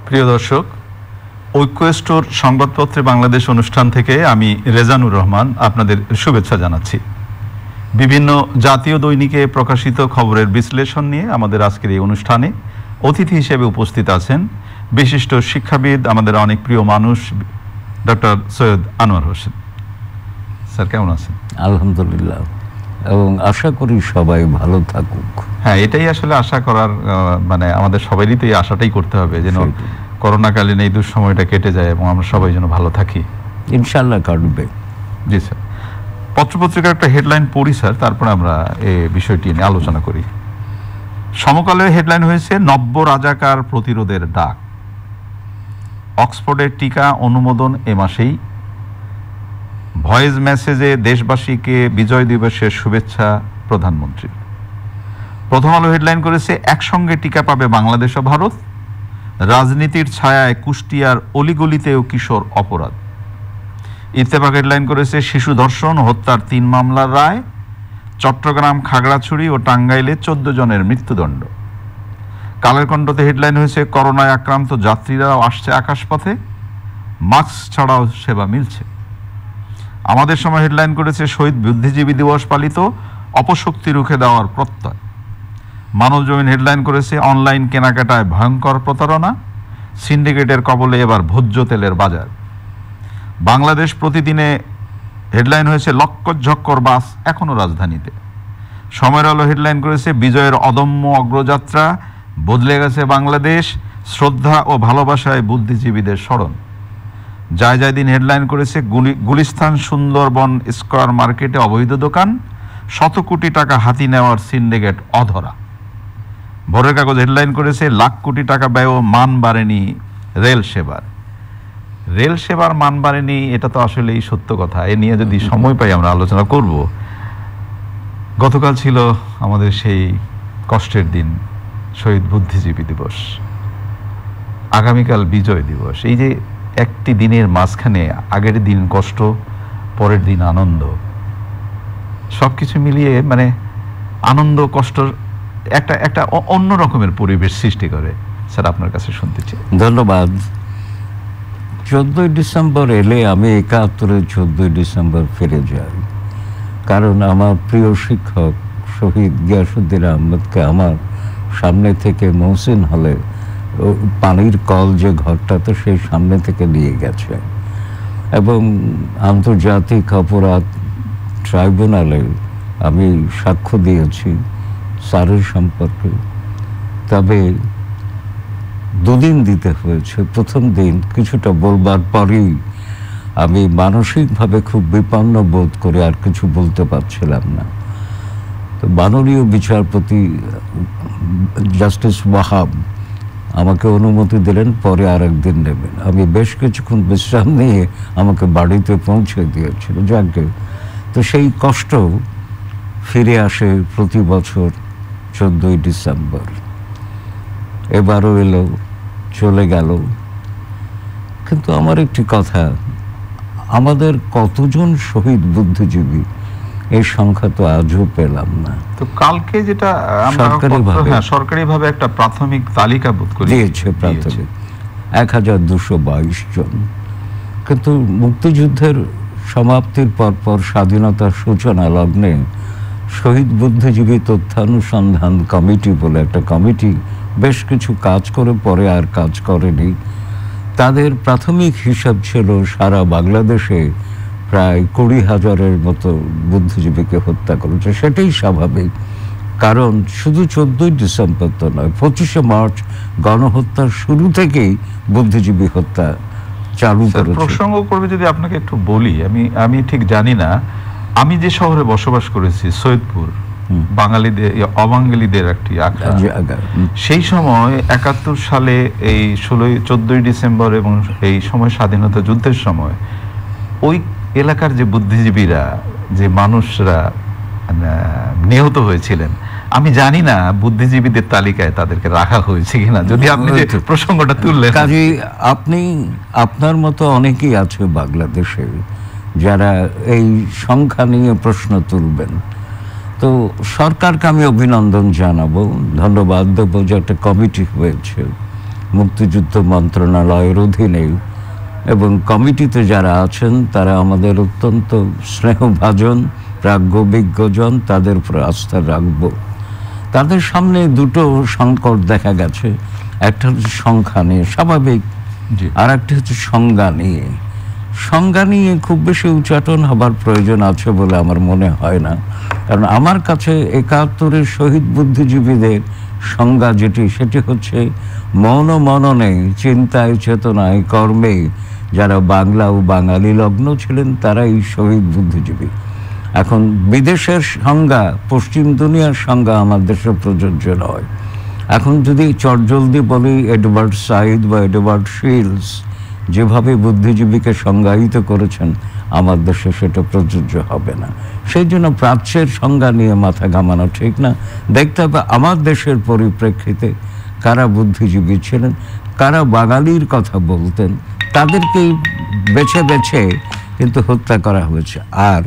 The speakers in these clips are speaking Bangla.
প্রিয় দর্শক, ঐক্য স্টোর সংবাদপত্রে বাংলাদেশ অনুষ্ঠান থেকে আমি রেজানুর রহমান আপনাদের শুভেচ্ছা জানাচ্ছি। বিভিন্ন জাতীয় দৈনিকে প্রকাশিত খবরের বিশ্লেষণ নিয়ে আমাদের আজকের এই অনুষ্ঠানে অতিথি হিসেবে উপস্থিত আছেন বিশিষ্ট শিক্ষাবিদ, আমাদের অনেক প্রিয় মানুষ, ডক্টর সৈয়দ আনোয়ার হোসেন। স্যার, কেমন আছেন? আলহামদুলিল্লাহ, এবং আশা করি সবাই ভালো থাকুক। হ্যাঁ, এটাই আসলে আশা করার, মানে আমাদের সবারই তো এই আশাটাই করতে হবে যেন করোনাকালীন এই দুঃসময়টা কেটে যায় এবং আমরা সবাই যেন ভালো থাকি। ইনশাআল্লাহ কাটবে। জি স্যার, পত্রপত্রিকার একটা হেডলাইন পড়ি স্যার, তারপরে আমরা এই বিষয়টি নিয়ে আলোচনা করি। সমকালের হেডলাইন হয়েছে নব্য রাজাকার প্রতিরোধের ডাক, অক্সফোর্ডের টিকা অনুমোদন এ মাসেই, ভয়েস মেসেজে দেশবাসীকে বিজয় দিবসের শুভেচ্ছা প্রধানমন্ত্রী। প্রথম আলো হেডলাইন করেছে একসঙ্গে টিকা পাবে বাংলাদেশ ও ভারত, রাজনীতির ছায়ায় কুষ্টিয়ার অলিগলিতেও কিশোর অপরাধ। ইত্তেফাক হেডলাইন করেছে শিশু ধর্ষণ হত্যার 3 মামলার রায়, চট্টগ্রাম, খাগড়াছড়ি ও টাঙ্গাইলে 14 জনের মৃত্যুদণ্ড। কালের কণ্ঠতে হেডলাইন হয়েছে করোনায় আক্রান্ত যাত্রীরাও আসছে আকাশপথে, মাস্ক ছাড়াও সেবা মিলছে। আমাদের সময় হেডলাইন করেছে শহীদ বুদ্ধিজীবী দিবস পালিত, অপশক্তি রুখে দেওয়ার প্রত্যয়। মানবজমিন হেডলাইন করেছে অনলাইন কেনাকাটায় ভয়ঙ্কর প্রতারণা, সিন্ডিকেটের কবলে এবার ভোজ্য তেলের বাজার। বাংলাদেশ প্রতিদিনে হেডলাইন হয়েছে লক্কর বাস এখনো রাজধানীতে। সময়ের আলো হেডলাইন করেছে বিজয়ের অদম্য অগ্রযাত্রা, বদলে গেছে বাংলাদেশ, শ্রদ্ধা ও ভালোবাসায় বুদ্ধিজীবীদের স্মরণ। দিন হেডলাইন করেছে গুলিস্তান সুন্দরবন স্কয়ার মার্কেটে অবৈধ দোকান, 100 কোটি টাকা হাতি নেওয়ার সিন্ডিকেট অধরা। ভোরের কাগজ হেডলাইন করেছে লাখ কোটি টাকা ব্যয়ও মান বাড়েনি রেল সেবার। রেল সেবার মান বাড়েনি, এটা তো আসলেই সত্য কথা। এ নিয়ে যদি সময় পাই আমরা আলোচনা করব। গতকাল ছিল আমাদের সেই কষ্টের দিন, শহীদ বুদ্ধিজীবী দিবস, আগামীকাল বিজয় দিবস। এই যে একটি দিনের মাঝখানে আগের দিন কষ্ট, পরের দিন আনন্দ, সবকিছু মিলিয়ে মানে আনন্দ কষ্ট একটা অন্য রকমের পরিবেশ সৃষ্টি করে। স্যার, আপনার কাছে শুনতে চাই। ধন্যবাদ। 14ই ডিসেম্বর এলে আমি 71-এ 14ই ডিসেম্বর ফিরে যাই, কারণ আমার প্রিয় শিক্ষক শহীদ গিয়াসউদ্দিন আহমেদকে আমার সামনে থেকে মহসিন হলে পানির কল যে ঘরটাতে, সেই সামনে থেকে নিয়ে গেছে এবং আন্তর্জাতিক অপরাধ ট্রাইব্যুনালে আমি সাক্ষ্য দিয়েছি স্যারের সম্পর্কে। তবে 2 দিন দিতে হয়েছে। প্রথম দিন কিছুটা বলবার পরেই আমি মানসিকভাবে খুব বিপন্ন বোধ করে আর কিছু বলতে পারছিলাম না। তো মাননীয় বিচারপতি জাস্টিস ওয়াহাব আমাকে অনুমতি দিলেন, পরে আরেকদিন নেবেন। আমি বেশ কিছুক্ষণ বিশ্রাম নিয়ে আমাকে বাড়িতে পৌঁছে দিয়েছিল। যাকে তো সেই কষ্ট ফিরে আসে প্রতি বছর 14ই ডিসেম্বর। এবারও এলো, চলে গেল। কিন্তু আমার একটি কথা, আমাদের কতজন শহীদ বুদ্ধিজীবী এই সংখ্যা তো আজও পেলাম না। তো কালকে যেটা সরকারিভাবে একটা প্রাথমিক তালিকা বোধ করে দিয়েছে, প্রাথমিক 1222 জন। কিন্তু মুক্তিযুদ্ধের সমাপ্তির পরপর স্বাধীনতার সূচনা লগ্নে শহীদ বুদ্ধিজীবী তথ্যানুসন্ধান কমিটি বলে একটা কমিটি বেশ কিছু কাজ করে পরে আর কাজ করেনি। তাদের প্রাথমিক হিসাব ছিল সারা বাংলাদেশে প্রায় 20,000-এর মতো বুদ্ধিজীবীকে হত্যা করেছে। সেটাই স্বাভাবিক, কারণ শুধু 14ই ডিসেম্বর তো নয়, 25শে মার্চ গণহত্যার শুরু থেকেই বুদ্ধিজীবী হত্যা চালু করেছে। প্রসঙ্গ করবে যদি আপনাকে একটু বলি, আমি ঠিক জানি না, আমি যে শহরে বসবাস করেছি সৈয়দপুর, বাঙালিদের অবাঙালিদের একটি আখড়া, সেই সময় 71 সালে এই 14ই ডিসেম্বর এবং এই সময় স্বাধীনতা যুদ্ধের সময় ওই এলাকার যে বুদ্ধিজীবীরা, যে মানুষরা নিহত হয়েছিলেন, আমি জানি না বুদ্ধিজীবীদের তালিকায় তাদেরকে রাখা হয়েছে কিনা, যদি আপনি যে প্রসঙ্গটা তুললেন। কাজেই আপনি, আপনার মতো অনেকেই আছে বাংলাদেশে যারা এই সংখ্যা নিয়ে প্রশ্ন তুলবেন। তো সরকারকে আমি অভিনন্দন জানাবো, ধন্যবাদ দেবো যে একটা কমিটি হয়েছে। মুক্তিযুদ্ধ মন্ত্রণালয়ের অধীনে, এবং কমিটিতে যারা আছেন তারা আমাদের অত্যন্ত স্নেহভাজন, প্রাজ্ঞবিজ্ঞজন, তাদের উপর আস্থা রাখব। তাদের সামনে দুটো সংকট দেখা গেছে, একটা হচ্ছে সংখ্যা নিয়ে, স্বাভাবিক, আর একটা হচ্ছে সংজ্ঞা নিয়ে। সংজ্ঞা নিয়ে খুব বেশি উচ্চাটন হবার প্রয়োজন আছে বলে আমার মনে হয় না, কারণ আমার কাছে ৭১-এর শহীদ বুদ্ধিজীবীদের সংজ্ঞা যেটি, সেটি হচ্ছে মন মননে, চিন্তায়, চেতনায়, কর্মে যারা বাংলা ও বাঙালি লগ্ন ছিলেন তারাই শহীদ বুদ্ধিজীবী। এখন বিদেশের সংজ্ঞা, পশ্চিম দুনিয়ার সংজ্ঞা আমার দেশে প্রযোজ্য নয়। এখন যদি চটজলদি বলি এডওয়ার্ড সাইদ বা এডওয়ার্ড শিলস যেভাবে বুদ্ধিজীবীকে সংজ্ঞায়িত করেছেন, আমার দেশে সেটা প্রযোজ্য হবে না। সেই জন্য প্রাচ্যের সংজ্ঞা নিয়ে মাথা ঘামানো ঠিক না। দেখতে হবে আমার দেশের পরিপ্রেক্ষিতে কারা বুদ্ধিজীবী ছিলেন, কারা বাঙালির কথা বলতেন, তাদেরকেই বেছে বেছে কিন্তু হত্যা করা হয়েছে। আর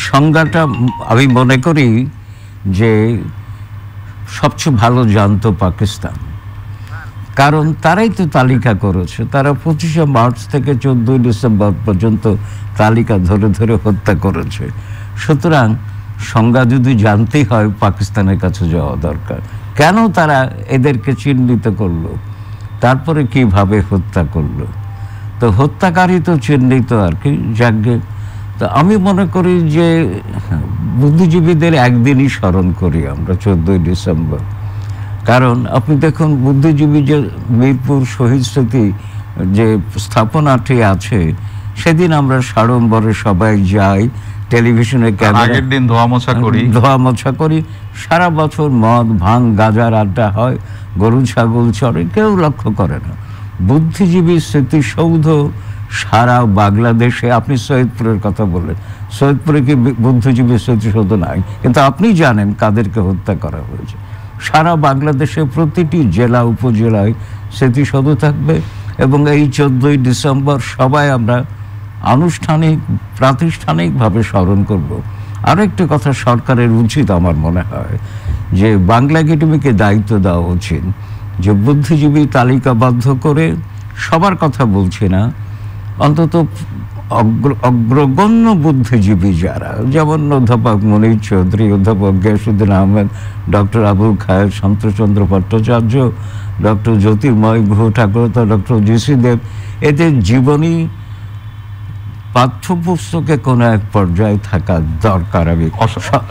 সংজ্ঞাটা আমি মনে করি যে সবচেয়ে ভালো জানতো পাকিস্তান, কারণ তারাই তো তালিকা করেছে। তারা 25শে মার্চ থেকে 14ই ডিসেম্বর পর্যন্ত তালিকা ধরে ধরে হত্যা করেছে। সুতরাং সংজ্ঞা যদি জানতেই হয়, পাকিস্তানের কাছে যাওয়া দরকার। কেন তারা এদেরকে চিহ্নিত করলো, তারপরে কিভাবে হত্যা করলো, তো হত্যাকারী তো চিহ্নিত আর কি, যাকে। তো আমি মনে করি যে বুদ্ধিজীবীদের একদিনই স্মরণ করি আমরা, 14ই ডিসেম্বর। কারণ আপনি দেখুন, বুদ্ধিজীবী যে মিরপুর শহীদ স্মৃতি যে স্থাপনাটি আছে, সেদিন আমরা সাড়ম্বরে সবাই যাই, টেলিভিশনে আগের দিন ধোয়া মোছা করি, সারা বছর মদ ভাঙ গাজার আড্ডা হয়, গরু ছাগল চড়ে, কেউ লক্ষ্য করে না। বুদ্ধিজীবী স্মৃতিসৌধ সারা বাংলাদেশে, আপনি সৈয়দপুরের কথা বললেন, সৈয়দপুরে কি বুদ্ধিজীবী স্মৃতিসৌধ নাই? কিন্তু আপনি জানেন কাদেরকে হত্যা করা হয়েছে। সারা বাংলাদেশে প্রতিটি জেলা উপজেলায় স্মৃতিসৌধ থাকবে, এবং এই 14ই ডিসেম্বর সবাই আমরা প্রাতিষ্ঠানিকভাবে স্মরণ করব। আরেকটি কথা সরকারের উচিত আমার মনে হয়, যে বাংলা একাডেমিকে দায়িত্ব দেওয়া উচিত যে বুদ্ধিজীবী তালিকাবদ্ধ করে, সবার কথা বলছি না, অন্তত অগ্রগণ্য বুদ্ধিজীবী যারা, যেমন অধ্যাপক মনির চৌধুরী, অধ্যাপক গিয়াসউদ্দিন আহমেদ, ডক্টর আবুল খায়ের, শান্তচন্দ্র ভট্টাচার্য, ডক্টর জ্যোতির্ময় গুহ ঠাকুরতা, ডক্টর জি.সি. দেব, এদের জীবনী পাঠ্যপুস্তকে কোনো এক পর্যায়ে থাকা দরকার। আমি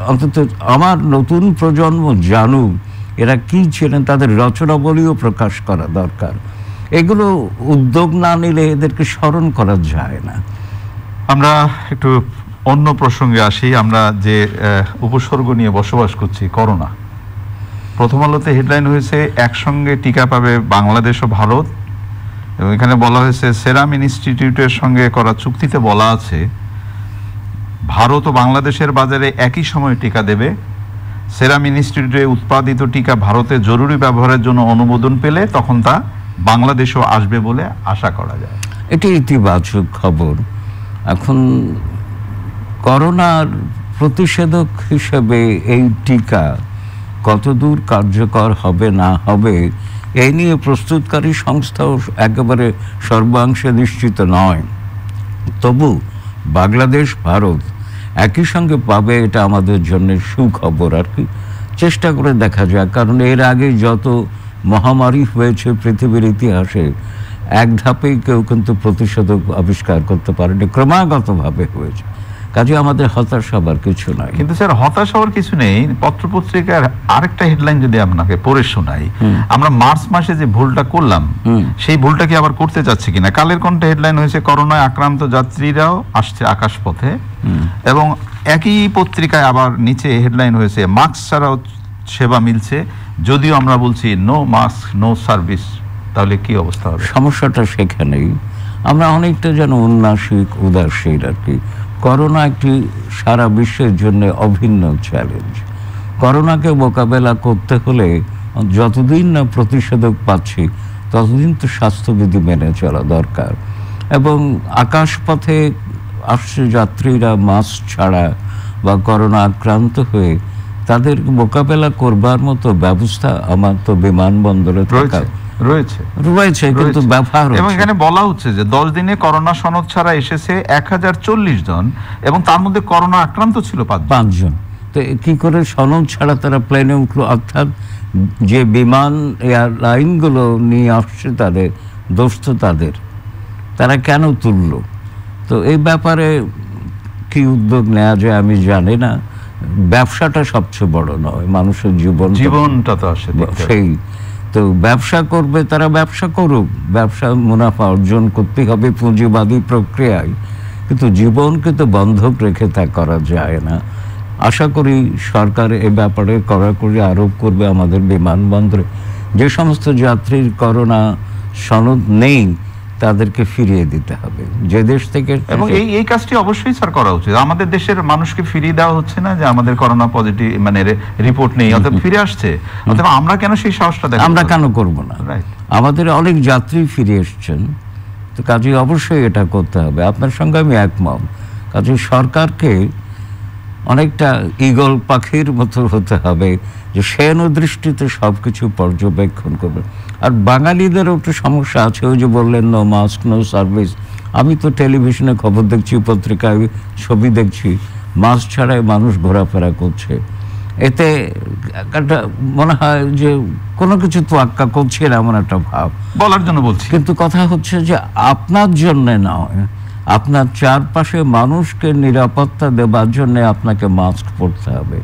অন্তত আমার নতুন প্রজন্ম জানুক এরা কি ছিলেন, তাদের রচনাবলীও প্রকাশ করা দরকার। এগুলো উদ্যোগ না নিলে এদেরকে স্মরণ করা যায় না। আমরা একটু অন্য প্রসঙ্গে আসি। আমরা যে উপসর্গ নিয়ে বসবাস করছি, করোনা, প্রথম আলোতে হেডলাইন হয়েছে একসঙ্গে টিকা পাবে বাংলাদেশ ও ভারত, এবং এখানে বলা হয়েছে সেরাম ইনস্টিটিউটের সঙ্গে করা চুক্তিতে বলা আছে ভারত ও বাংলাদেশের বাজারে একই সময়ে টিকা দেবে। সেরাম ইনস্টিটিউটে উৎপাদিত টিকা ভারতে জরুরি ব্যবহারের জন্য অনুমোদন পেলে তখন তা বাংলাদেশও আসবে বলে আশা করা যায়। এটি ইতিবাচক খবর। এখন করোনার প্রতিষেধক হিসেবে এই টিকা কতদূর কার্যকর হবে না হবে, এই নিয়ে প্রস্তুতকারী সংস্থাও একেবারে সর্বাংশে নিশ্চিত নয়। তবু বাংলাদেশ ভারত একই সঙ্গে পাবে, এটা আমাদের জন্য সুখবর আর কি। চেষ্টা করে দেখা যায়, কারণ এর আগে যত মহামারী হয়েছে পৃথিবীর ইতিহাসে, এক ধাপেই কেউ কিন্তু প্রতিষেধক আবিষ্কার করতে পারেনি, ক্রমাগতভাবে হয়েছে। কাজে আমাদের হতাশ হবার কিছু নাই। কিন্তু স্যার, হতাশ হওয়ার কিছু নেই। পত্রপত্রিকার আরেকটা হেডলাইন যদি আপনাকে পড়ে শোনাই, আমরা মার্চ মাসে যে ভুলটা করলাম সেই ভুলটা কি আবার করতে যাচ্ছে কিনা। কালের কণ্ঠে হেডলাইন হয়েছে করোনায় আক্রান্ত যাত্রীরাও আসছে আকাশপথে, এবং একই পত্রিকায় আবার নিচে হেডলাইন হয়েছে মাস্ক ছাড়াও সেবা মিলছে, যদিও আমরা বলছি নো মাস্ক নো সার্ভিস। তাহলে কি অবস্থা হবে? সমস্যাটা সেখানেই। আমরা অনেকটা যেন উন্নাসিক, উদাসীন আর কি। করোনা একটি সারা বিশ্বের জন্য অভিন্ন চ্যালেঞ্জ। করোনাকে মোকাবেলা করতে হলে যতদিন না প্রতিষেধক পাচ্ছি ততদিন তো স্বাস্থ্যবিধি মেনে চলা দরকার। এবং আকাশপথে আসছে যাত্রীরা মাস্ক ছাড়া বা করোনা আক্রান্ত হয়ে তাদের মোকাবেলা করবার মতো ব্যবস্থা আমার তো বিমানবন্দরে থাকা রয়েছে, কিন্তু ব্যবহার এবং এখানে বলা হচ্ছে যে 10 দিনে করোনা সনদ ছাড়া এসেছে 1040 জন, এবং তার মধ্যে করোনা আক্রান্ত ছিল 5 জন। তো কি করে সনদ ছাড়া তারা প্লেনে উঠলো? অর্থাৎ যে বিমান এয়ারলাইনগুলো নিয়ে আসছে তাদের দোষ তো তারা কেন তুললো? তো এই ব্যাপারে কি উদ্যোগ নেওয়া যায় আমি জানি না। ব্যবসাটা সবচেয়ে বড় নয়, মানুষের জীবনটা তো আসে সেই। তো ব্যবসা করবে তারা ব্যবসা করুক, ব্যবসা মুনাফা অর্জন করতে হবে পুঁজিবাদী প্রক্রিয়ায়, কিন্তু জীবনকে তো বন্ধক রেখে তা করা যায় না। আশা করি সরকার এ ব্যাপারে কড়াকড়ি আরোপ করবে। আমাদের বিমানবন্দরে যে সমস্ত যাত্রীর করোনা সনদ নেই তাদেরকে ফিরিয়ে দিতে হবে যে দেশ থেকে, এবং এই কাজটি অবশ্যই স্যার করা উচিত। আমাদের দেশের মানুষকে ফিরিয়ে দেওয়া হচ্ছে না যে আমাদের করোনা পজিটিভ মানে রিপোর্ট নেই, অথবা ফিরে আসছে, অথবা আমরা কেন সেই সাহসটা দেখাবো? আমরা কেন করব না? আমাদের অনেক যাত্রী ফিরে এসছেন, তো কাজেই অবশ্যই এটা করতে হবে। আপনার সঙ্গে আমি একমত। কাজেই সরকারকে অনেকটা ঈগল পাখির মতো হতে হবে, যে সেন দৃষ্টিতে সবকিছু পর্যবেক্ষণ করবে। আর বাঙালিদেরও একটু সমস্যা আছে, ওই যে বললেন নো মাস্ক নো সার্ভিস। আমি তো টেলিভিশনে খবর দেখছি, পত্রিকায় ছবি দেখছি, মাস্ক ছাড়াই মানুষ ঘোরাফেরা করছে। এতে একটা মনে হয় যে কোনো কিছু তোয়াক্কা করছে না, এমন একটা ভাব। বলার জন্য বলছি, কিন্তু কথা হচ্ছে যে আপনার জন্য নয়, আপনার চারপাশে মানুষকে নিরাপত্তা দেবার জন্য আপনাকে মাস্ক পরতে হবে।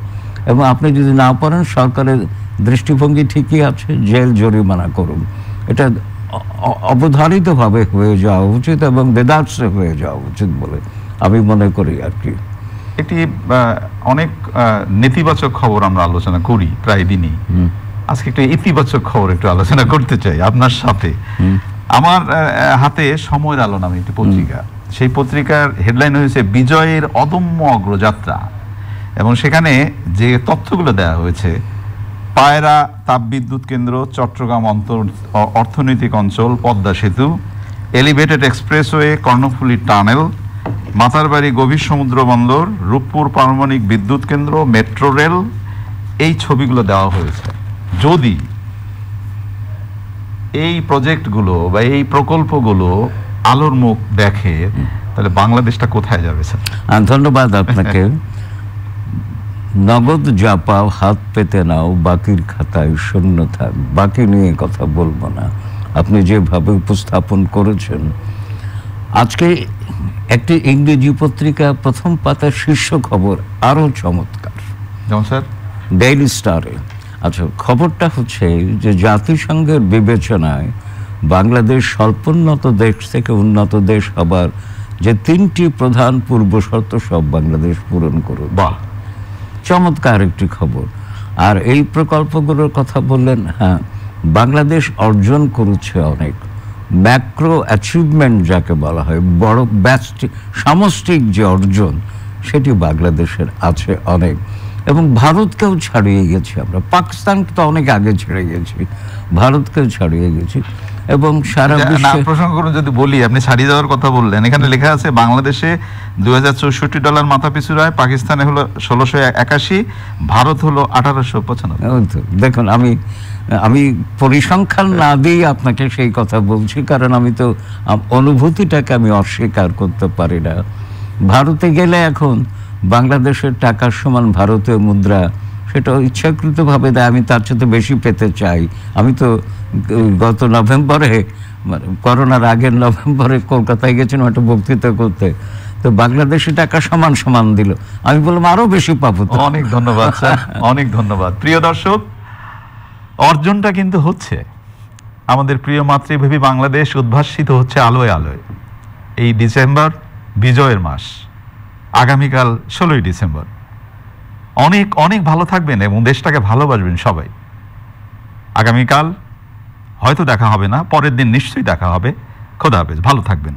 এবং আপনি যদি না পড়েন, সরকারের দৃষ্টিভঙ্গি ঠিকই আছে, জেল জরিমানা করুন। এটা অবধারিতভাবে হয়ে যাওয়া উচিত এবং বেদার্সে হয়ে যাওয়া উচিত বলে আমি মনে করি আর কি। একটি অনেক নেতিবাচক খবর আমরা আলোচনা করি প্রায় দিনই, আজকে একটু ইতিবাচক খবর একটু আলোচনা করতে চাই আপনার সাথে। আমার হাতে সময়ের আলো নামে একটি পত্রিকা, সেই পত্রিকার হেডলাইন হয়েছে বিজয়ের অদম্য অগ্রযাত্রা, এবং সেখানে যে তথ্যগুলো দেওয়া হয়েছে, পায়রা তাপবিদ্যুৎ কেন্দ্র, চট্টগ্রাম অর্থনৈতিক অঞ্চল, পদ্মা সেতু, elevated expressway, Karnaphuli tunnel, Matarbari গভীর সমুদ্র বন্দর, রূপপুর পারমাণবিক বিদ্যুৎ কেন্দ্র, মেট্রো রেল, এই ছবিগুলো দেওয়া হয়েছে। যদি এই প্রজেক্টগুলো বা এই প্রকল্পগুলো আলোর মুখ দেখে, তাহলে বাংলাদেশটা কোথায় যাবে স্যার? ধন্যবাদ আপনাকে। নগদ যা পাও হাত পেতে নাও, বাকির খাতায় শূন্য থাক। বাকি নিয়ে কথা বলবো না, আপনি যেভাবে উপস্থাপন করেছেন। আজকে একটি ইংরেজি পত্রিকা প্রথম পাতার শীর্ষ খবর আরো চমৎকার, যেমন স্যার ডেইলি স্টারে। আচ্ছা, খবরটা হচ্ছে যে জাতিসংঘের বিবেচনায় বাংলাদেশ স্বল্পোন্নত দেশ থেকে উন্নত দেশ হবার যে 3টি প্রধান পূর্বশর্ত সব বাংলাদেশ পূরণ করুক। বাহ, চমৎকার একটি খবর। আর এই প্রকল্পগুলোর কথা বললেন, হ্যাঁ, বাংলাদেশ অর্জন করেছে অনেক। ম্যাক্রো অ্যাচিভমেন্ট যাকে বলা হয়, বড় সামষ্টিক যে অর্জন, সেটি বাংলাদেশের আছে অনেক। এবং ভারতকেও ছাড়িয়ে গেছি আমরা। পাকিস্তানকে তো অনেক আগে ছেড়ে গেছি, ভারতকেও ছাড়িয়ে গেছি। এবং সারা বিশ্বে প্রসঙ্গ করে যদি বলি, আপনি ছাড়িয়ে যাওয়ার কথা বললেন, এখানে লেখা আছে বাংলাদেশে $2064 মাথা পিছু আয়, পাকিস্তানে হলো 1681, ভারত হলো 1895। দেখুন, আমি পরিসংখ্যান না দিয়ে আপনাকে সেই কথা বলছি, কারণ আমি তো অনুভূতিটাকে আমি অস্বীকার করতে পারি না। ভারতে গেলে এখন বাংলাদেশের টাকার সমান ভারতীয় মুদ্রা, সেটা ইচ্ছাকৃতভাবে দেয়। আমি তার সাথে বেশি পেতে চাই। আমি তো গত নভেম্বরে, করোনার আগের নভেম্বরে কলকাতায় গেছিলাম একটা বক্তৃতা করতে, তো বাংলাদেশি টাকা সমান সমান দিল। আমি বললাম আরো বেশি পাবো। অনেক ধন্যবাদ স্যার, অনেক ধন্যবাদ। প্রিয় দর্শক, অর্জনটা কিন্তু হচ্ছে। আমাদের প্রিয় মাতৃভূমি বাংলাদেশ উদ্ভাসিত হচ্ছে আলোয় আলোয়। এই ডিসেম্বর বিজয়ের মাস, আগামীকাল 16ই ডিসেম্বর। অনেক অনেক ভালো থাকবেন এবং দেশটাকে ভালোবাসবেন সবাই। আগামীকাল হয়তো দেখা হবে না, পরের দিন নিশ্চয়ই দেখা হবে। খোদা হাফেজ, ভালো থাকবেন।